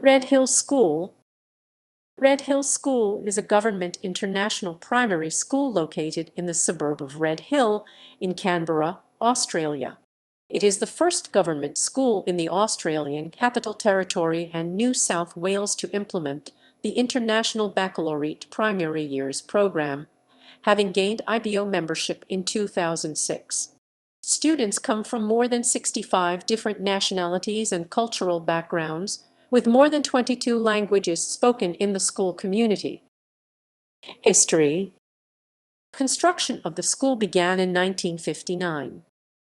Red Hill School. Red Hill School is a government international primary school located in the suburb of Red Hill in Canberra, Australia. It is the first government school in the Australian Capital Territory and New South Wales to implement the International Baccalaureate Primary Years program, having gained IBO membership in 2006. Students come from more than 65 different nationalities and cultural backgrounds, with more than 22 languages spoken in the school community. History. Construction of the school began in 1959.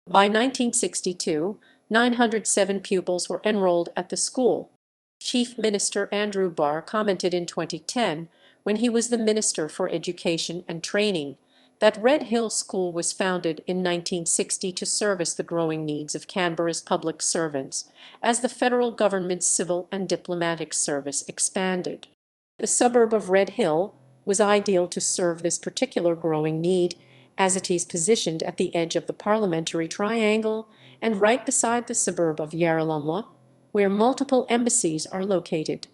By 1962, 907 pupils were enrolled at the school. Chief Minister Andrew Barr commented in 2010, when he was the Minister for Education and Training, that Red Hill School was founded in 1960 to service the growing needs of Canberra's public servants as the federal government's civil and diplomatic service expanded. The suburb of Red Hill was ideal to serve this particular growing need, as it is positioned at the edge of the Parliamentary Triangle and right beside the suburb of Yarralumla, where multiple embassies are located.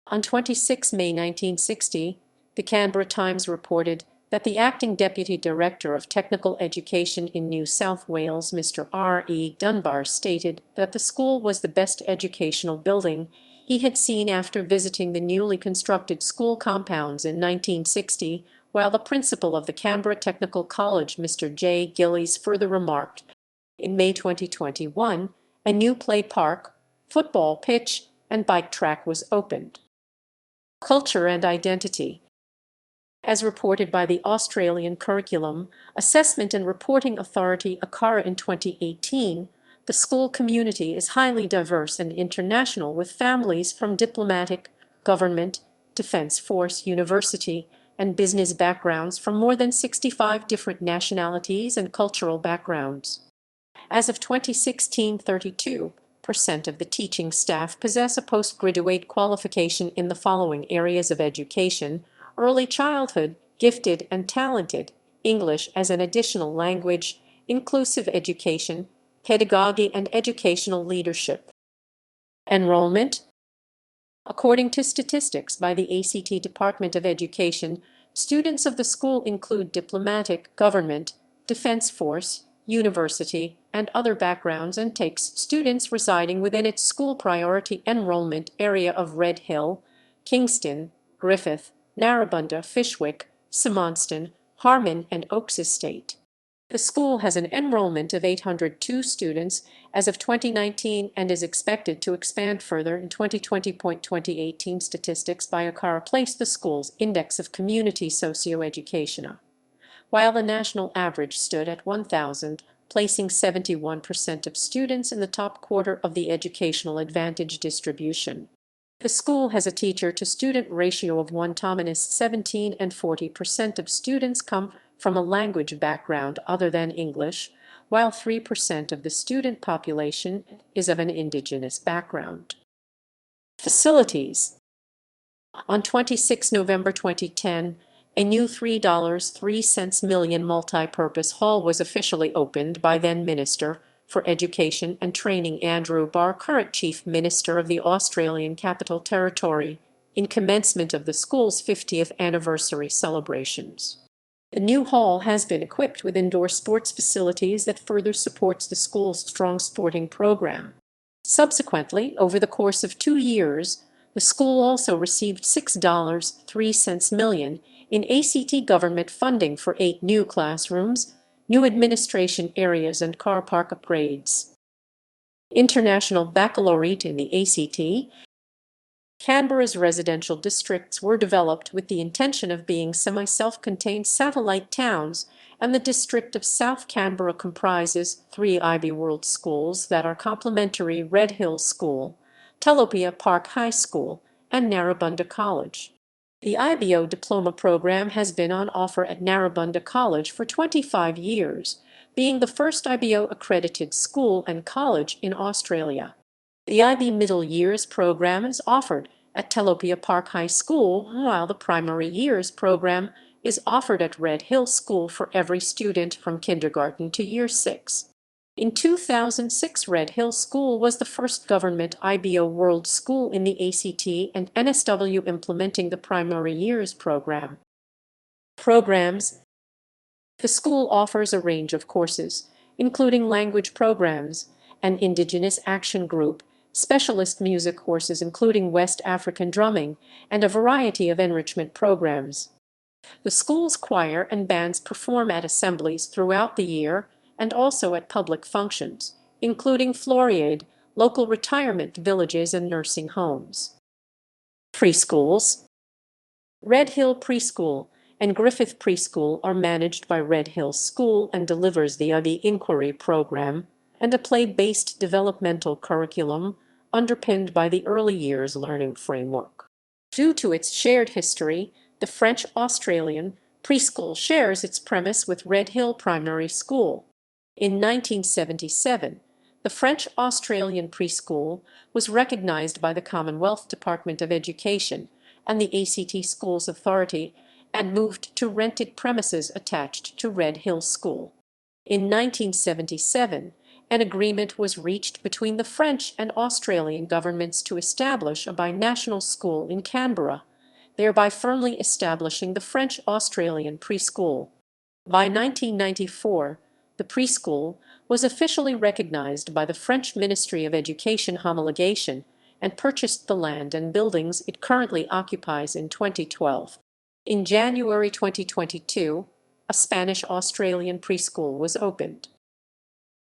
On 26 May 1960, the Canberra Times reported that the acting Deputy Director of Technical Education in New South Wales, Mr. R.E. Dunbar, stated that the school was the best educational building he had seen after visiting the newly constructed school compounds in 1960, while the principal of the Canberra Technical College, Mr. J. Gillies, further remarked, in May 2021, a new play park, football pitch, and bike track was opened. Culture and identity. As reported by the Australian Curriculum, Assessment and Reporting Authority ACARA in 2018, the school community is highly diverse and international, with families from diplomatic, government, defense force, university, and business backgrounds from more than 65 different nationalities and cultural backgrounds. As of 2016, 32% of the teaching staff possess a postgraduate qualification in the following areas of education: early childhood, gifted and talented, English as an additional language, inclusive education, pedagogy and educational leadership. Enrollment. According to statistics by the ACT Department of Education, students of the school include diplomatic, government, defense force, university, and other backgrounds, and takes students residing within its school priority enrollment area of Red Hill, Kingston, Griffith, Narrabundah, Fishwick, Symonston, Harmon, and Oaks Estate. The school has an enrollment of 802 students as of 2019 and is expected to expand further in 2020. 2018 statistics by ACARA place the school's Index of Community Socio-Education, while the national average stood at 1,000, placing 71% of students in the top quarter of the educational advantage distribution. The school has a teacher-to-student ratio of 1:17, and 40% of students come from a language background other than English, while 3% of the student population is of an Indigenous background. Facilities. On 26 November 2010, a new $3.03 million multi-purpose hall was officially opened by then Minister for Education and Training Andrew Barr, current Chief Minister of the Australian Capital Territory, in commencement of the school's 50th anniversary celebrations. The new hall has been equipped with indoor sports facilities that further supports the school's strong sporting program. Subsequently, over the course of 2 years, the school also received $6.03 million in ACT government funding for 8 new classrooms, new administration areas, and car park upgrades. International Baccalaureate in the ACT. Canberra's residential districts were developed with the intention of being semi-self-contained satellite towns, and the district of South Canberra comprises 3 IB World schools that are complementary: Red Hill School, Telopea Park High School, and Narrabundah College. The IBO diploma program has been on offer at Narrabundah College for 25 years, being the first IBO accredited school and college in Australia. The IB Middle Years program is offered at Telopea Park High School, while the Primary Years program is offered at Red Hill School for every student from kindergarten to year 6. In 2006, Red Hill School was the first government IBO World School in the ACT and NSW implementing the Primary Years program. Programs. The school offers a range of courses, including language programs, an Indigenous Action Group, specialist music courses including West African drumming, and a variety of enrichment programs. The school's choir and bands perform at assemblies throughout the year and also at public functions, including Floriade, local retirement villages, and nursing homes. Preschools. Red Hill Preschool and Griffith Preschool are managed by Red Hill School and delivers the IB Inquiry program and a play-based developmental curriculum underpinned by the Early Years Learning Framework. Due to its shared history, the French-Australian preschool shares its premise with Red Hill Primary School. In 1977, the French-Australian preschool was recognized by the Commonwealth Department of Education and the ACT Schools Authority and moved to rented premises attached to Red Hill School. In 1977, an agreement was reached between the French and Australian governments to establish a binational school in Canberra, thereby firmly establishing the French-Australian preschool. By 1994, the preschool was officially recognized by the French Ministry of Education homologation and purchased the land and buildings it currently occupies in 2012. In January 2022, a Spanish-Australian preschool was opened.